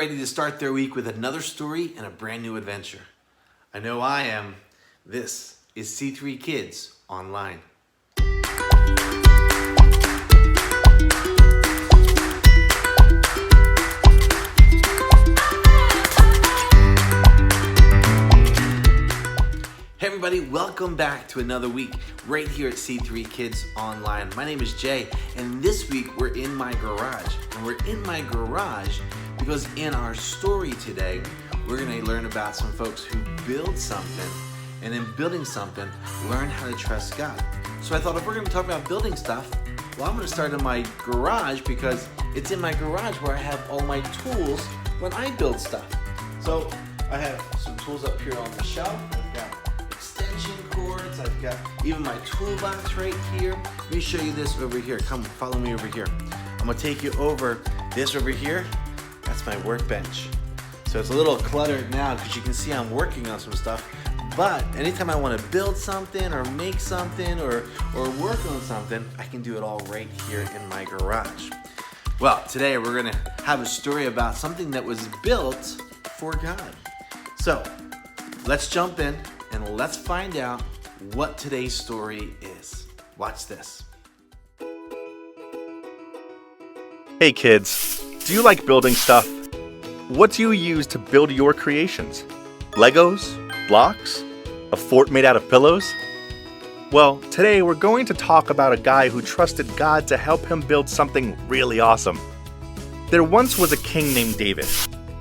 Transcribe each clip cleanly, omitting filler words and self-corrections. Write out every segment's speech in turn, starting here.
ready to start their week with another story and a brand new adventure? I know I am. This is C3 Kids Online. Hey everybody, welcome back to another week right here at C3 Kids Online. My name is Jay, and this week we're in my garage. And we're in my garage because in our story today, we're gonna learn about some folks who build something, and in building something, learn how to trust God. So I thought if we're gonna talk about building stuff, well, I'm gonna start in my garage because it's in my garage where I have all my tools when I build stuff. So I have some tools up here on the shelf. I've got extension cords, I've got even my toolbox right here. Let me show you this over here. Come follow me over here. I'm gonna take you over this over here. That's my workbench. So it's a little cluttered now because you can see I'm working on some stuff. But anytime I want to build something or make something or work on something, I can do it all right here in my garage. Well, today we're gonna have a story about something that was built for God. So let's jump in and let's find out what today's story is. Watch this. Hey kids, do you like building stuff? What do you use to build your creations? Legos? Blocks? A fort made out of pillows? Well, today we're going to talk about a guy who trusted God to help him build something really awesome. There once was a king named David.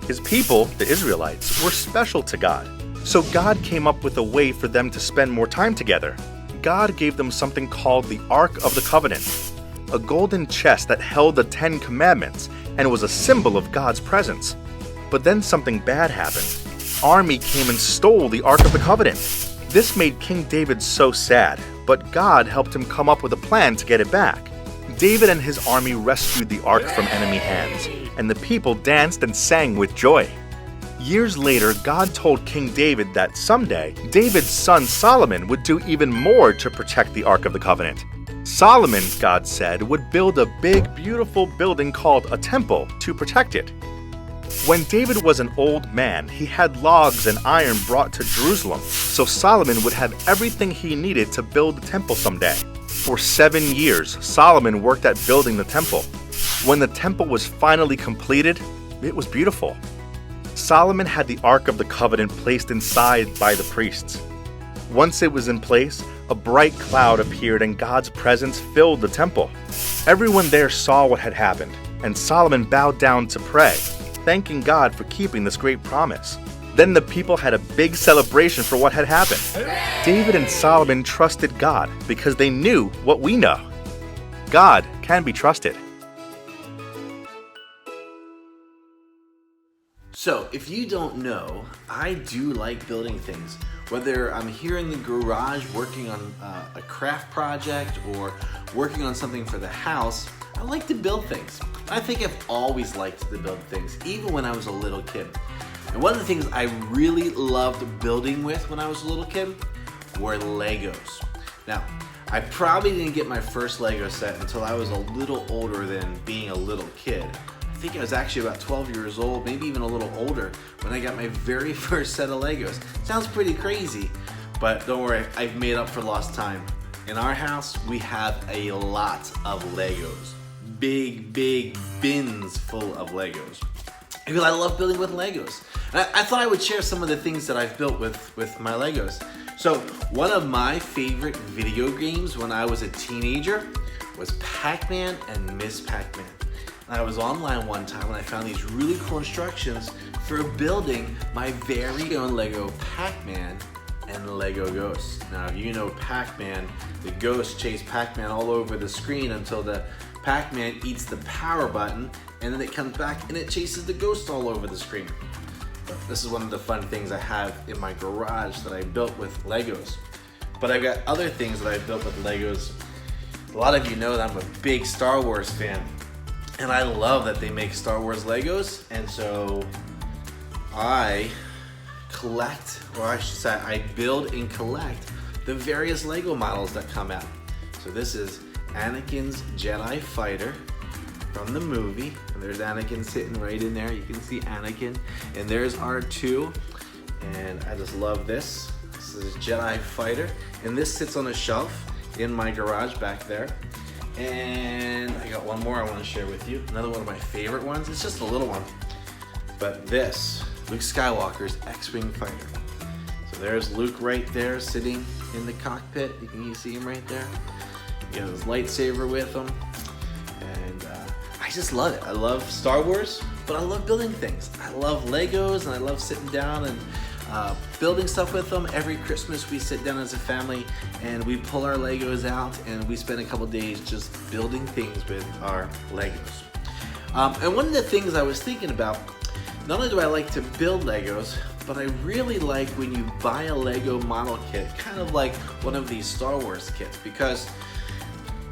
His people, the Israelites, were special to God. So God came up with a way for them to spend more time together. God gave them something called the Ark of the Covenant, a golden chest that held the 10 Commandments and was a symbol of God's presence. But then something bad happened. Army came and stole the Ark of the Covenant. This made King David so sad, but God helped him come up with a plan to get it back. David and his army rescued the Ark from enemy hands, and the people danced and sang with joy. Years later, God told King David that someday, David's son Solomon would do even more to protect the Ark of the Covenant. Solomon, God said, would build a big, beautiful building called a temple to protect it. When David was an old man, he had logs and iron brought to Jerusalem, so Solomon would have everything he needed to build the temple someday. For 7 years, Solomon worked at building the temple. When the temple was finally completed, it was beautiful. Solomon had the Ark of the Covenant placed inside by the priests. Once it was in place, a bright cloud appeared and God's presence filled the temple. Everyone there saw what had happened, and Solomon bowed down to pray, thanking God for keeping this great promise. Then the people had a big celebration for what had happened. David and Solomon trusted God because they knew what we know. God can be trusted. So, if you don't know, I do like building things. Whether I'm here in the garage working on a craft project or working on something for the house, I like to build things. I think I've always liked to build things, even when I was a little kid. And one of the things I really loved building with when I was a little kid were Legos. Now, I probably didn't get my first Lego set until I was a little older than being a little kid. I think I was actually about 12 years old, maybe even a little older, when I got my very first set of Legos. Sounds pretty crazy, but don't worry, I've made up for lost time. In our house, we have a lot of Legos. Big bins full of Legos. Because I love building with Legos. And I thought I would share some of the things that I've built with my Legos. So one of my favorite video games when I was a teenager was Pac-Man and Ms. Pac-Man. I was online one time and I found these really cool instructions for building my very own Lego Pac-Man and Lego Ghost. Now, if you know Pac-Man, the ghost chased Pac-Man all over the screen until the Pac-Man eats the power button, and then it comes back and it chases the ghost all over the screen. This is one of the fun things I have in my garage that I built with Legos. But I've got other things that I built with Legos. A lot of you know that I'm a big Star Wars fan. And I love that they make Star Wars Legos, and so I collect, or I should say I build and collect the various Lego models that come out. So this is Anakin's Jedi Fighter. from the movie. And there's Anakin sitting right in there. You can see Anakin. And there's R2. And I just love this. This is Jedi Fighter. And this sits on a shelf in my garage back there. And I got one more I want to share with you. Another one of my favorite ones. It's just a little one. But this, Luke Skywalker's X-Wing fighter. So there's Luke right there sitting in the cockpit. You see him right there? He got his lightsaber with him. And I just love it. I love Star Wars, but I love building things. I love Legos, and I love sitting down and building stuff with them. Every Christmas we sit down as a family and we pull our Legos out and we spend a couple days just building things with our Legos. And one of the things I was thinking about, not only do I like to build Legos, but I really like when you buy a Lego model kit, kind of like one of these Star Wars kits, because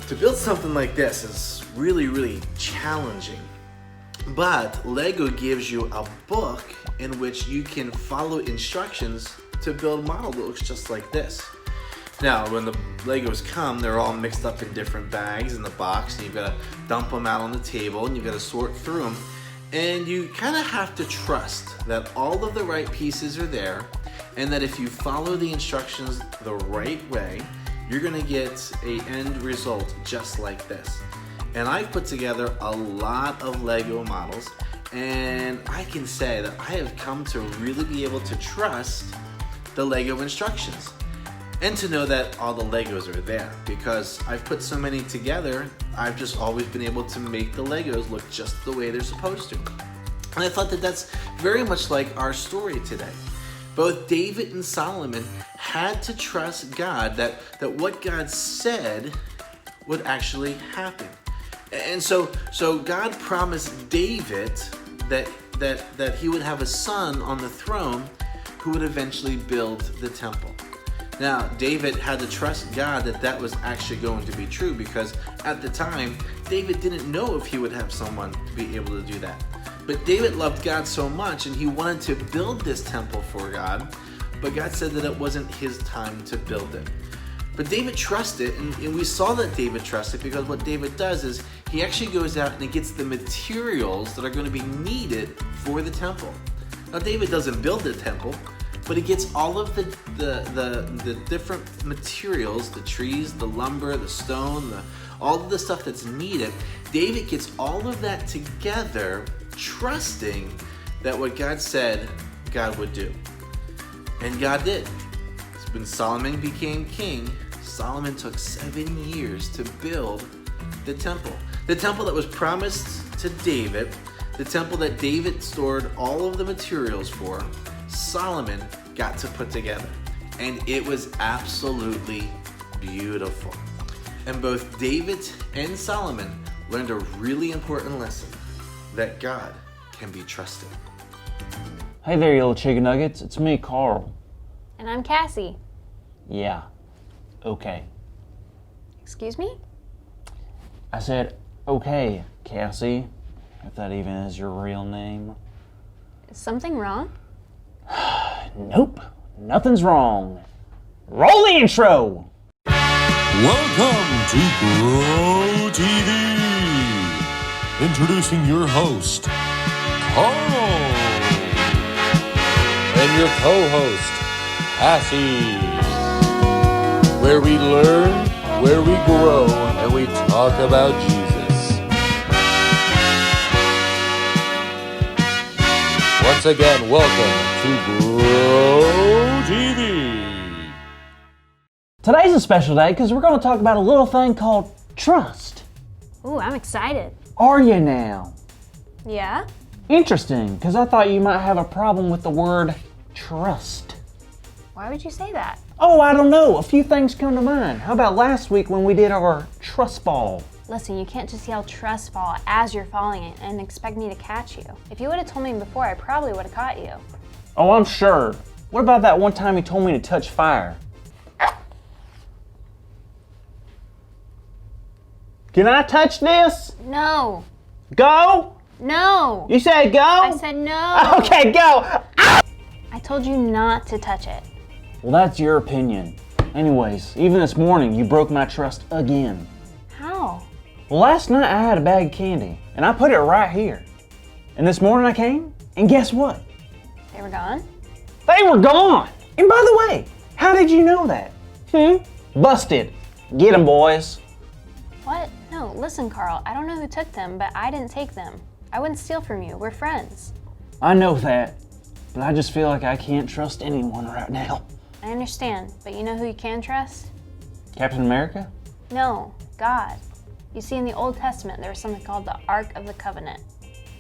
to build something like this is really, really challenging. But Lego gives you a book in which you can follow instructions to build a model that looks just like this. Now, when the Legos come, they're all mixed up in different bags in the box, and you've got to dump them out on the table, and you've got to sort through them. And you kind of have to trust that all of the right pieces are there, and that if you follow the instructions the right way, you're gonna get an end result just like this. And I've put together a lot of Lego models, and I can say that I have come to really be able to trust the Lego instructions and to know that all the Legos are there, because I've put so many together. I've just always been able to make the Legos look just the way they're supposed to. And I thought that that's very much like our story today. Both David and Solomon had to trust God that what God said would actually happen. And so God promised David that he would have a son on the throne who would eventually build the temple. Now, David had to trust God that was actually going to be true, because at the time, David didn't know if he would have someone to be able to do that. But David loved God so much, and he wanted to build this temple for God, but God said that it wasn't his time to build it. But David trusted, and we saw that David trusted, because what David does is he actually goes out and he gets the materials that are going to be needed for the temple. Now, David doesn't build the temple, but he gets all of the different materials, the trees, the lumber, the stone, all of the stuff that's needed. David gets all of that together, trusting that what God said, God would do. And God did. When Solomon became king, Solomon took 7 years to build the temple. The temple that was promised to David, the temple that David stored all of the materials for, Solomon got to put together. And it was absolutely beautiful. And both David and Solomon learned a really important lesson, that God can be trusted. Hey there, you little chicken nuggets. It's me, Carl. And I'm Cassie. Yeah. Okay. Excuse me? I said, okay, Cassie. If that even is your real name. Is something wrong? Nope. Nothing's wrong. Roll the intro! Welcome to Grow TV. Introducing your host, Carl. And your co-host, Cassie. Where we learn, where we grow, and we talk about Jesus. Once again, welcome to Grow TV. Today's a special day because we're going to talk about a little thing called trust. Ooh, I'm excited. Are you now? Yeah? Interesting, because I thought you might have a problem with the word trust. Why would you say that? Oh, I don't know. A few things come to mind. How about last week when we did our trust ball? Listen, you can't just yell trust fall as you're falling it and expect me to catch you. If you would have told me before, I probably would have caught you. Oh, I'm sure. What about that one time you told me to touch fire? Can I touch this? No. Go? No. You said go? I said no. Okay, go. I told you not to touch it. Well, that's your opinion. Anyways, even this morning, you broke my trust again. How? Well, last night I had a bag of candy, and I put it right here. And this morning I came, and guess what? They were gone? They were gone! And by the way, how did you know that? Busted. Get 'em, boys. What? No, listen, Carl, I don't know who took them, but I didn't take them. I wouldn't steal from you. We're friends. I know that, but I just feel like I can't trust anyone right now. I understand, but you know who you can trust? Captain America? No, God. You see, in the Old Testament, there was something called the Ark of the Covenant.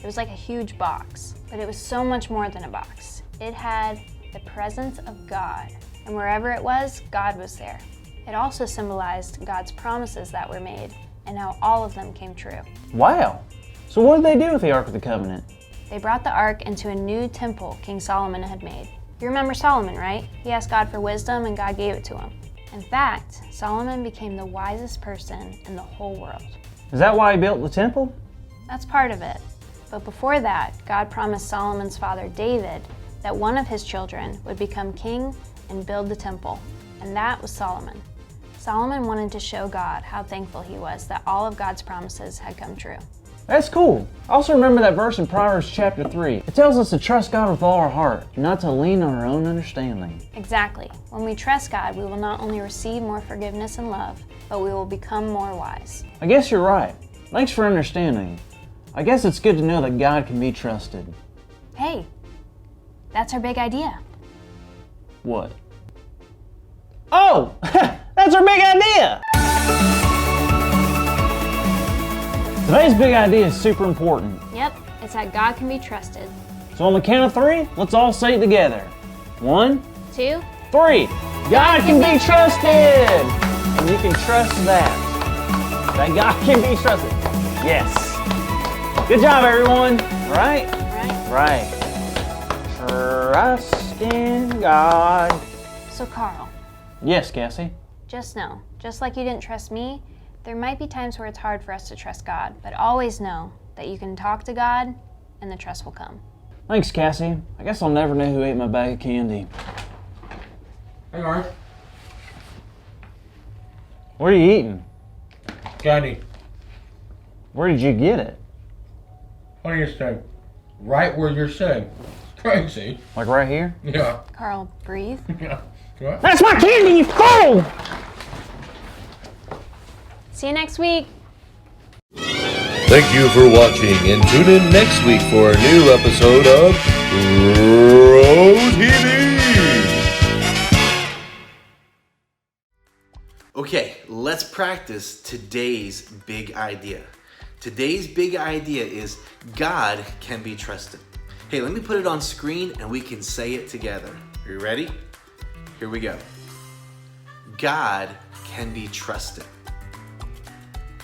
It was like a huge box, but it was so much more than a box. It had the presence of God, and wherever it was, God was there. It also symbolized God's promises that were made, and how all of them came true. Wow. So what did they do with the Ark of the Covenant? They brought the Ark into a new temple King Solomon had made. You remember Solomon, right? He asked God for wisdom, and God gave it to him. In fact, Solomon became the wisest person in the whole world. Is that why he built the temple? That's part of it. But before that, God promised Solomon's father David that one of his children would become king and build the temple, and that was Solomon. Solomon wanted to show God how thankful he was that all of God's promises had come true. That's cool. I also remember that verse in Proverbs chapter 3. It tells us to trust God with all our heart, not to lean on our own understanding. Exactly. When we trust God, we will not only receive more forgiveness and love, but we will become more wise. I guess you're right. Thanks for understanding. I guess it's good to know that God can be trusted. Hey, that's our big idea. What? Oh! That's our big idea! Today's big idea is super important. Yep, it's that God can be trusted. So on the count of 3, let's all say it together. 1, 2, 3. God can be trusted! And you can trust that. That God can be trusted. Yes. Good job, everyone. Right? right? Right. Trust in God. So Carl, Yes, Cassie. just know, just like you didn't trust me, there might be times where it's hard for us to trust God, but always know that you can talk to God and the trust will come. Thanks, Cassie. I guess I'll never know who ate my bag of candy. Hey, Orange. What are you eating? Candy. Where did you get it? What do you say? Right where you're saying. Crazy. Like right here? Yeah. Carl, breathe. Yeah. What? That's my candy, you fool! See you next week. Thank you for watching, and tune in next week for a new episode of Bro TV. Okay, let's practice today's big idea. Today's big idea is God can be trusted. Hey, let me put it on screen and we can say it together. Are you ready? Here we go. God can be trusted.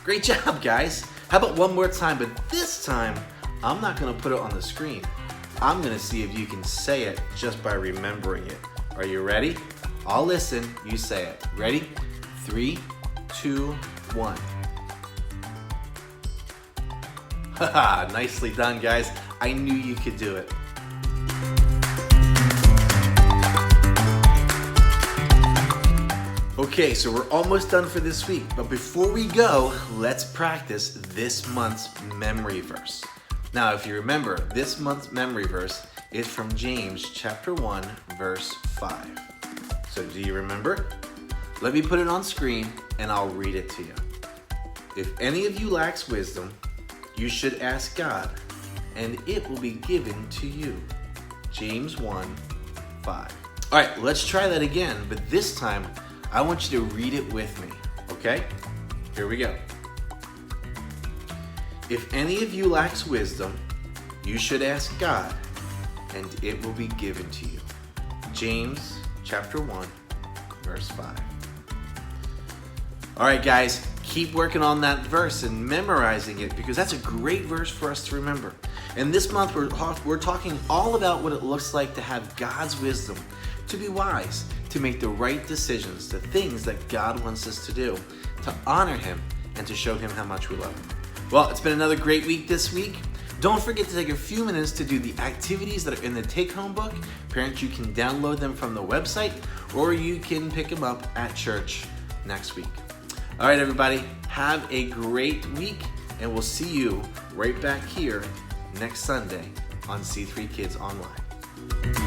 Great job, guys. How about one more time, but this time, I'm not gonna put it on the screen. I'm gonna see if you can say it just by remembering it. Are you ready? I'll listen, you say it. Ready? 3, 2, 1. Haha, nicely done, guys. I knew you could do it. Okay, so we're almost done for this week, but before we go, let's practice this month's memory verse. Now, if you remember, this month's memory verse is from James chapter 1, verse 5. So do you remember? Let me put it on screen and I'll read it to you. If any of you lacks wisdom, you should ask God, and it will be given to you. James 1, 5. All right, let's try that again, but this time, I want you to read it with me, okay? Here we go. If any of you lacks wisdom, you should ask God, and it will be given to you. James chapter 1, verse 5. All right, guys, keep working on that verse and memorizing it because that's a great verse for us to remember. And this month, we're talking all about what it looks like to have God's wisdom, to be wise, to make the right decisions, the things that God wants us to do, to honor Him, and to show Him how much we love Him. Well, it's been another great week this week. Don't forget to take a few minutes to do the activities that are in the take-home book. Parents, you can download them from the website, or you can pick them up at church next week. All right, everybody, have a great week, and we'll see you right back here next Sunday on C3 Kids Online.